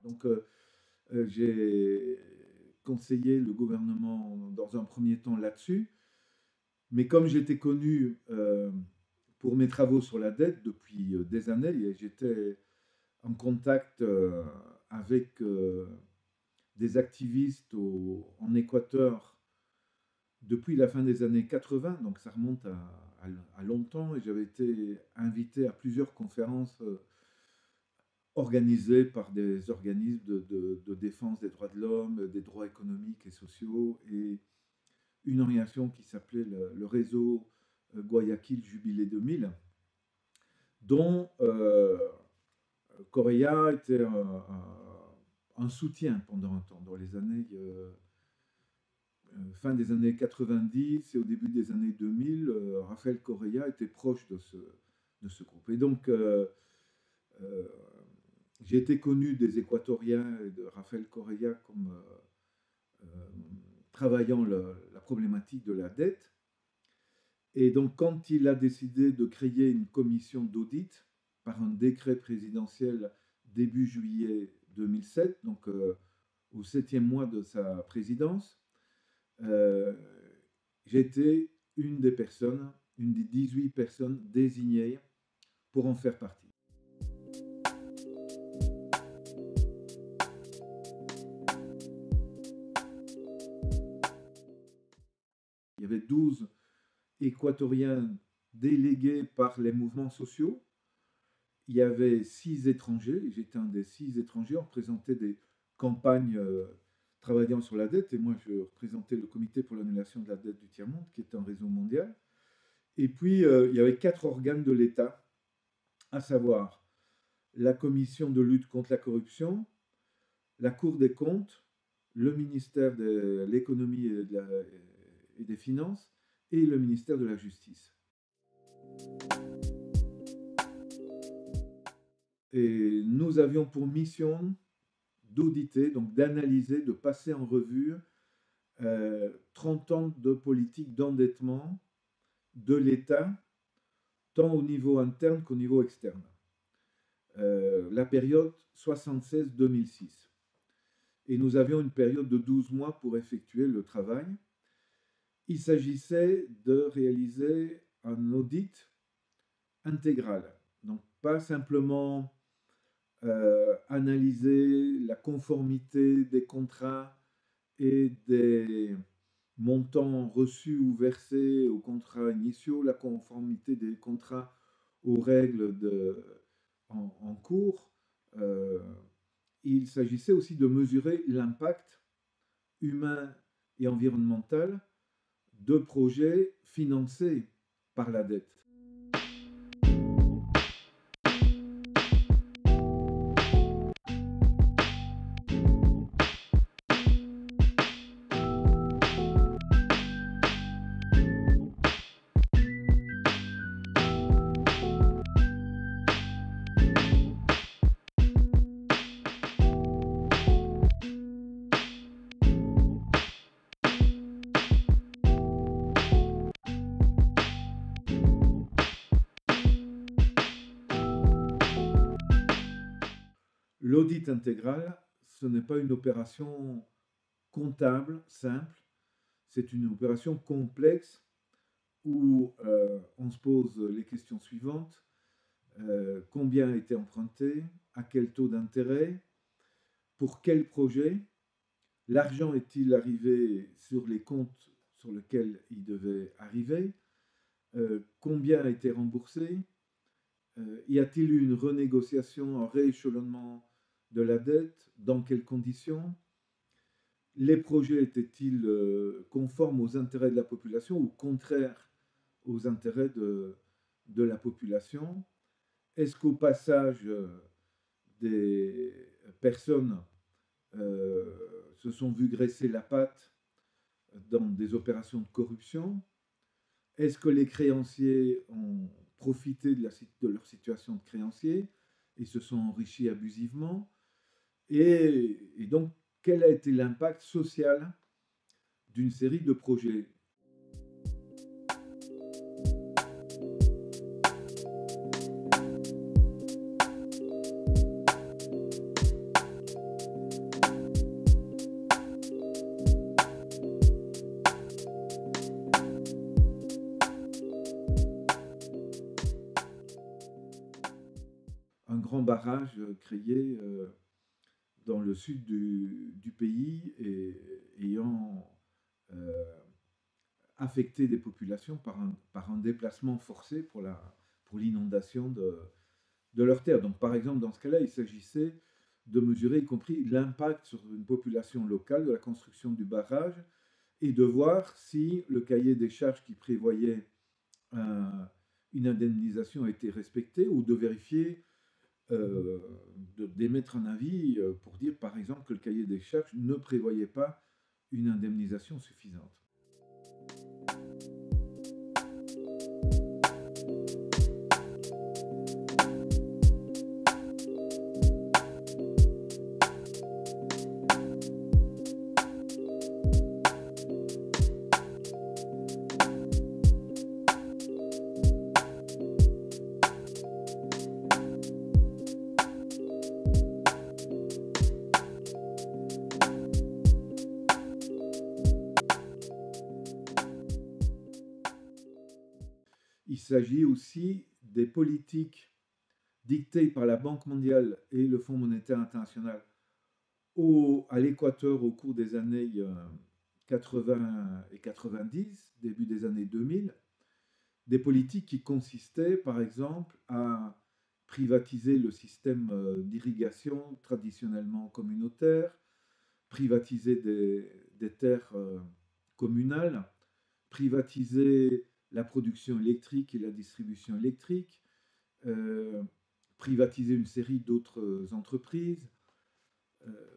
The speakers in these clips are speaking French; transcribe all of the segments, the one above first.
Donc, j'ai conseillé le gouvernement dans un premier temps là-dessus. Mais comme j'étais connu pour mes travaux sur la dette depuis des années, et j'étais en contact avec des activistes en Équateur depuis la fin des années 80, donc ça remonte à longtemps, et j'avais été invité à plusieurs conférences organisées par des organismes de défense des droits de l'homme, des droits économiques et sociaux, et une organisation qui s'appelait le réseau Guayaquil Jubilé 2000, dont Correa était un soutien pendant un temps, dans les années fin des années 90 et au début des années 2000, Rafael Correa était proche de ce groupe. Et donc, euh, j'ai été connu des Équatoriens et de Rafael Correa comme travaillant la problématique de la dette. Et donc, quand il a décidé de créer une commission d'audit par un décret présidentiel début juillet 2007, donc au 7e mois de sa présidence, euh, j'étais une des personnes, une des 18 personnes désignées pour en faire partie. Il y avait 12 Équatoriens délégués par les mouvements sociaux. Il y avait 6 étrangers, et j'étais un des 6 étrangers. On représentait des campagnes travaillant sur la dette, et moi je représentais le comité pour l'annulation de la dette du tiers-monde, qui est un réseau mondial. Et puis il y avait 4 organes de l'État, à savoir la commission de lutte contre la corruption, la Cour des comptes, le ministère de l'économie et des finances et le ministère de la justice. Et nous avions pour mission d'auditer, donc d'analyser, de passer en revue 30 ans de politique d'endettement de l'État, tant au niveau interne qu'au niveau externe. La période 76-2006. Et nous avions une période de 12 mois pour effectuer le travail. Il s'agissait de réaliser un audit intégral. Donc pas simplement analyser la conformité des contrats et des montants reçus ou versés aux contrats initiaux, la conformité des contrats aux règles en cours. Euh, il s'agissait aussi de mesurer l'impact humain et environnemental de projets financés par la dette. L'audit intégral, ce n'est pas une opération comptable simple, c'est une opération complexe où on se pose les questions suivantes. Combien a été emprunté? À quel taux d'intérêt? Pour quel projet? L'argent est-il arrivé sur les comptes sur lesquels il devait arriver? Combien a été remboursé? Y a-t-il eu une renégociation, un rééchelonnement de la dette? Dans quelles conditions? Les projets étaient-ils conformes aux intérêts de la population ou contraires aux intérêts de la population? Est-ce qu'au passage, des personnes se sont vues graisser la patte dans des opérations de corruption? Est-ce que les créanciers ont profité de leur situation de créanciers et se sont enrichis abusivement? Et donc, quel a été l'impact social d'une série de projets? barrage créé dans le sud du pays et ayant affecté des populations par un déplacement forcé pour l'inondation de leurs terres. Donc par exemple, dans ce cas-là, il s'agissait de mesurer y compris l'impact sur une population locale de la construction du barrage et de voir si le cahier des charges qui prévoyait une indemnisation a été respecté ou de vérifier, d'émettre un avis pour dire par exemple que le cahier des charges ne prévoyait pas une indemnisation suffisante. Il s'agit aussi des politiques dictées par la Banque mondiale et le Fonds monétaire international à l'Équateur au cours des années 80 et 90, début des années 2000, des politiques qui consistaient par exemple à privatiser le système d'irrigation traditionnellement communautaire, privatiser des terres communales, privatiser la production électrique et la distribution électrique, privatiser une série d'autres entreprises,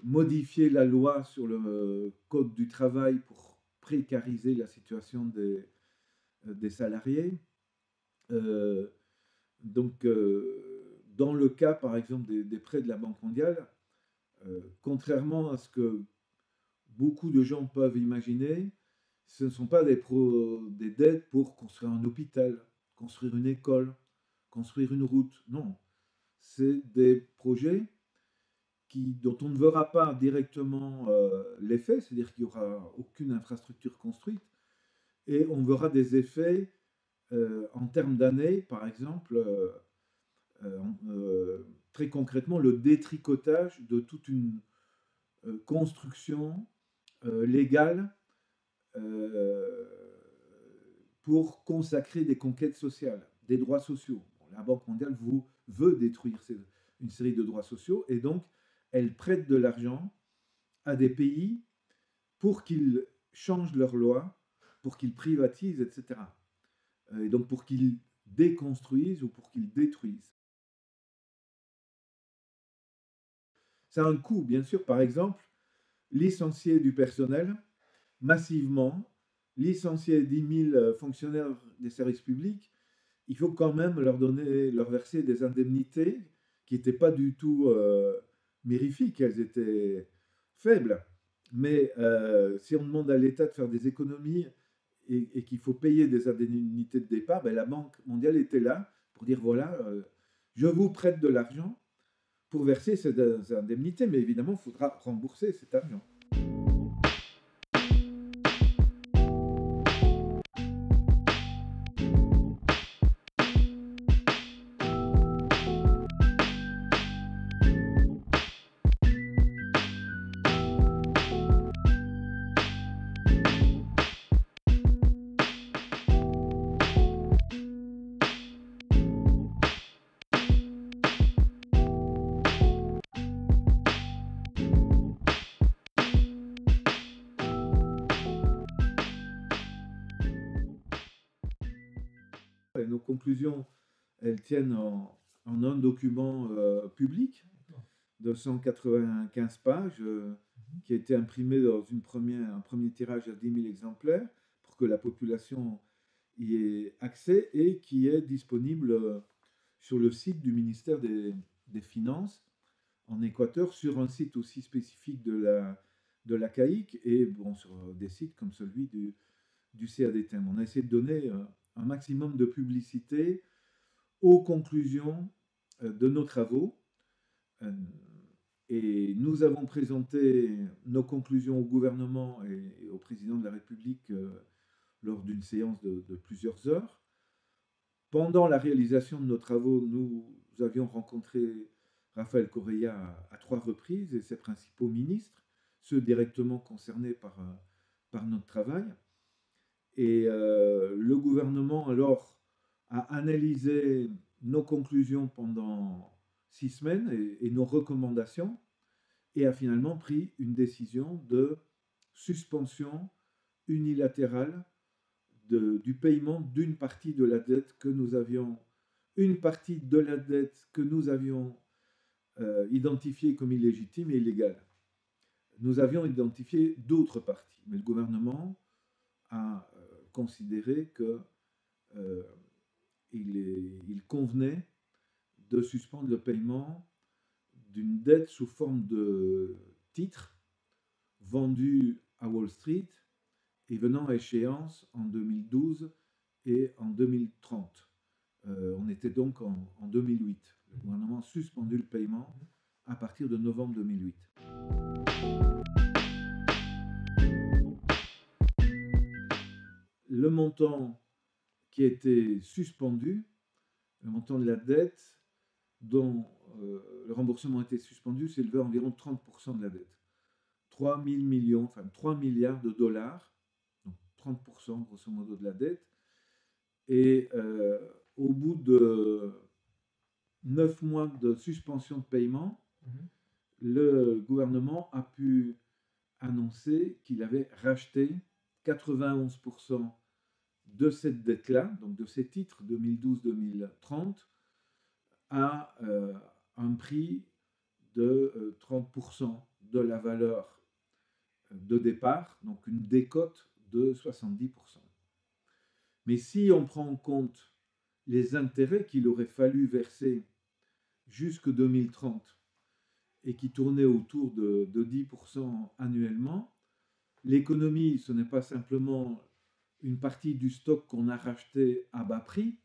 modifier la loi sur le code du travail pour précariser la situation des salariés. Donc, dans le cas, par exemple, des prêts de la Banque mondiale, contrairement à ce que beaucoup de gens peuvent imaginer, ce ne sont pas des dettes pour construire un hôpital, construire une école, construire une route. Non, c'est des projets dont on ne verra pas directement l'effet, c'est-à-dire qu'il n'y aura aucune infrastructure construite, et on verra des effets en termes d'années, par exemple, très concrètement, le détricotage de toute une construction légale pour consacrer des conquêtes sociales, des droits sociaux. Bon, la Banque mondiale veut détruire une série de droits sociaux et donc elle prête de l'argent à des pays pour qu'ils changent leurs lois, pour qu'ils privatisent, etc. Et donc pour qu'ils déconstruisent ou pour qu'ils détruisent. Ça a un coût, bien sûr. Par exemple, licencier du personnel massivement, licencier 10 000 fonctionnaires des services publics, il faut quand même leur verser des indemnités qui n'étaient pas du tout mirifiques, elles étaient faibles. Mais si on demande à l'État de faire des économies et qu'il faut payer des indemnités de départ, ben la Banque mondiale était là pour dire voilà, je vous prête de l'argent pour verser ces indemnités, mais évidemment, il faudra rembourser cet argent. Et nos conclusions, elles tiennent en un document public de 195 pages qui a été imprimé dans un premier tirage à 10 000 exemplaires pour que la population y ait accès et qui est disponible sur le site du ministère des Finances en Équateur, sur un site aussi spécifique de la CAIC et bon, sur des sites comme celui du CADTM. On a essayé de donner un maximum de publicité aux conclusions de nos travaux. Et nous avons présenté nos conclusions au gouvernement et au président de la République lors d'une séance de plusieurs heures. Pendant la réalisation de nos travaux, nous avions rencontré Rafael Correa à 3 reprises et ses principaux ministres, ceux directement concernés par notre travail. Et le gouvernement, alors, a analysé nos conclusions pendant 6 semaines et nos recommandations et a finalement pris une décision de suspension unilatérale du paiement d'une partie de la dette que nous avions, identifiée comme illégitime et illégale. Nous avions identifié d'autres parties, mais le gouvernement a considéré qu'il convenait de suspendre le paiement d'une dette sous forme de titres vendus à Wall Street et venant à échéance en 2012 et en 2030. On était donc en 2008. Le gouvernement a suspendu le paiement à partir de novembre 2008. Le montant qui a été suspendu, le montant de la dette dont le remboursement a été suspendu, s'élevait à environ 30% de la dette. 3 000 millions, enfin 3 milliards de dollars, donc 30% grosso modo de la dette. Et au bout de 9 mois de suspension de paiement, le gouvernement a pu annoncer qu'il avait racheté 91% de cette dette-là, donc de ces titres 2012-2030, à un prix de 30% de la valeur de départ, donc une décote de 70%. Mais si on prend en compte les intérêts qu'il aurait fallu verser jusqu'en 2030 et qui tournaient autour de 10% annuellement, l'économie, ce n'est pas simplement une partie du stock qu'on a racheté à bas prix,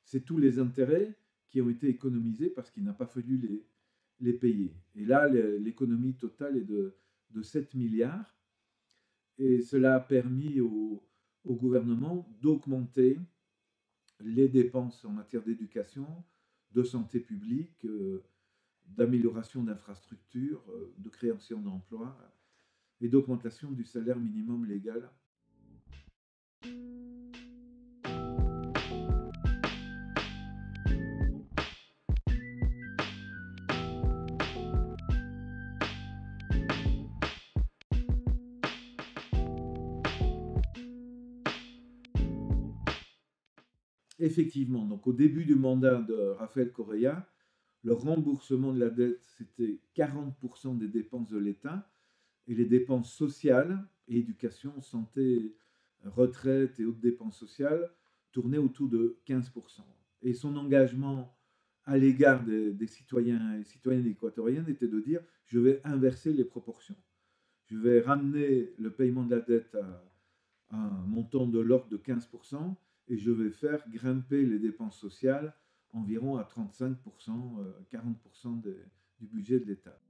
c'est tous les intérêts qui ont été économisés parce qu'il n'a pas fallu les payer. Et là, l'économie totale est de 7 milliards et cela a permis au gouvernement d'augmenter les dépenses en matière d'éducation, de santé publique, d'amélioration d'infrastructures, de création d'emplois et d'augmentation du salaire minimum légal. Effectivement, donc au début du mandat de Rafael Correa, le remboursement de la dette, c'était 40% des dépenses de l'État et les dépenses sociales, éducation, santé, retraite et autres dépenses sociales tournaient autour de 15%. Et son engagement à l'égard des citoyens et citoyennes équatoriennes était de dire je vais inverser les proportions. Je vais ramener le paiement de la dette à un montant de l'ordre de 15% et je vais faire grimper les dépenses sociales environ à 35%, 40% du budget de l'État.